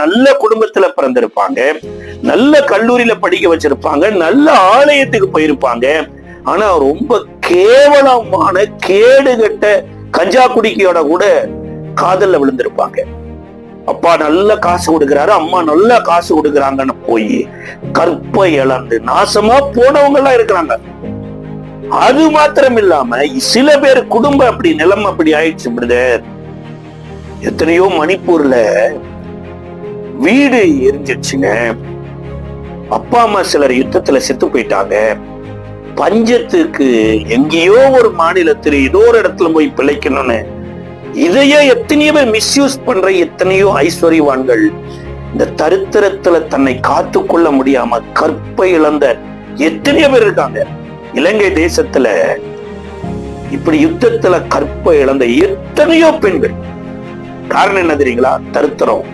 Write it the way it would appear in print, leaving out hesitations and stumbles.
நல்ல குடும்பத்துல பிறந்திருப்பாங்க, நல்ல கல்லூரியில படிக்க வச்சிருப்பாங்க, நல்ல ஆலயத்துக்கு போயிருப்பாங்க. ஆனா ரொம்ப கேவலமான கேடுகட்ட கஞ்சா குடிக்கையோட கூட காதல்ல விழுந்திருப்பாங்க. அப்பா நல்ல காசு கொடுக்கிறாரு, அம்மா நல்ல காசு கொடுக்கறாங்கன்னு போய் கற்பை இழந்து நாசமா போனவங்க எல்லாம் இருக்கிறாங்க. அது மாத்திரம் இல்லாம சில பேர் குடும்பம் அப்படி நிலைமை அப்படி ஆயிடுச்சு பிரதர். எத்தனையோ மணிப்பூர்ல வீடு எரிஞ்சிருச்சுங்க. அப்பா அம்மா சிலர் யுத்தத்துல செத்து போயிட்டாங்க. பஞ்சத்துக்கு எங்கேயோ ஒரு மாநிலத்தில் ஏதோ ஒரு இடத்துல போய் பிழைக்கணும்னு இதையே எத்தனையோ பேர் மிஸ்யூஸ் பண்ற எத்தனையோ ஐஸ்வர்யவான்கள் இந்த தரித்திரத்துல தன்னை காத்து கொள்ள முடியாம கற்பை இழந்த எத்தனையோ பேர் இருக்காங்க. இலங்கை தேசத்துல இப்படி யுத்தத்துல கற்பை இழந்த எத்தனையோ பெண்கள். காரணம் என்ன தெரியுங்களா? தரித்திரம்.